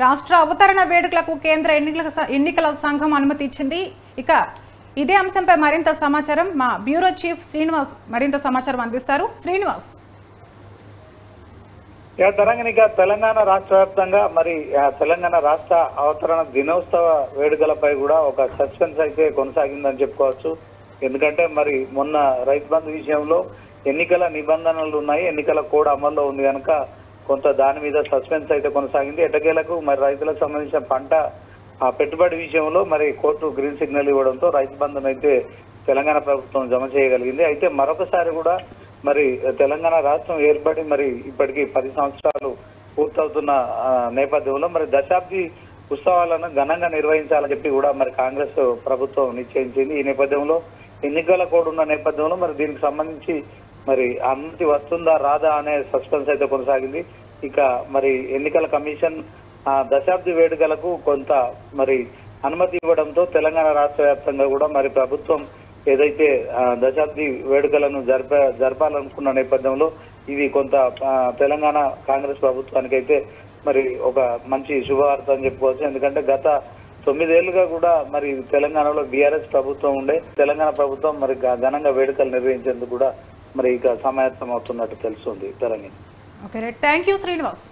రాష్ట్ర అవతరణ వేడుకలకు కేంద్ర ఎన్నికల సంఘం అనుమతి ఇచ్చింది. ఇక ఇదే అంశంపై మరింత సమాచారం మా బ్యూరో చీఫ్ శ్రీనివాస్ మరింత సమాచారం అందిస్తారు. శ్రీనివాస్. తెలంగాణ రాష్ట్ర వ్యాప్తంగా మరి తెలంగాణ రాష్ట్ర అవతరణ దినోత్సవ వేడుకలపై కూడా ఒక సస్పెన్స్ అయితే కొనసాగిందని చెప్పుకోవచ్చు. ఎందుకంటే మరి మొన్న రైతు బంధు విషయంలో ఎన్నికల నిబంధనలు ఉన్నాయి, ఎన్నికల కోడ్ అమల్లో ఉంది కనుక కొంత దాని మీద సస్పెన్స్ అయితే కొనసాగింది. ఎట్టకేలకు మరి రైతులకు సంబంధించిన పంట పెట్టుబడి విషయంలో మరి కోర్టు గ్రీన్ సిగ్నల్ ఇవ్వడంతో రైతు బంధును అయితే తెలంగాణ ప్రభుత్వం జమ చేయగలిగింది. అయితే మరొకసారి కూడా మరి తెలంగాణ రాష్ట్రం ఏర్పడి మరి ఇప్పటికీ 10 సంవత్సరాలు పూర్తవుతున్న నేపథ్యంలో మరి దశాబ్ది ఉత్సవాలను ఘనంగా నిర్వహించాలని చెప్పి కూడా మరి కాంగ్రెస్ ప్రభుత్వం నిశ్చయించింది. ఈ నేపథ్యంలో ఎన్నికల కోడ్ ఉన్న నేపథ్యంలో మరి దీనికి సంబంధించి మరి అనుమతి వస్తుందా రాదా అనే సస్పెన్స్ అయితే కొనసాగింది. ఇక మరి ఎన్నికల కమిషన్ దశాబ్ది వేడుకలకు కొంత మరి అనుమతి ఇవ్వడంతో తెలంగాణ రాష్ట్ర వ్యాప్తంగా కూడా మరి ప్రభుత్వం ఏదైతే దశాబ్ది వేడుకలను జరపాలనుకున్న నేపథ్యంలో ఇది కొంత తెలంగాణ కాంగ్రెస్ ప్రభుత్వానికి అయితే మరి ఒక మంచి శుభవార్త అని చెప్పుకోవచ్చు. ఎందుకంటే గత 9 ఏళ్లుగా కూడా మరి తెలంగాణలో బీఆర్ఎస్ ప్రభుత్వం ఉండే, తెలంగాణ ప్రభుత్వం మరి ఘనంగా వేడుకలు నిర్వహించేందుకు కూడా మరి ఇక సమాయత్తం అవుతున్నట్టు తెలుస్తుంది. Telangana. Okay right, thank you Srinivas.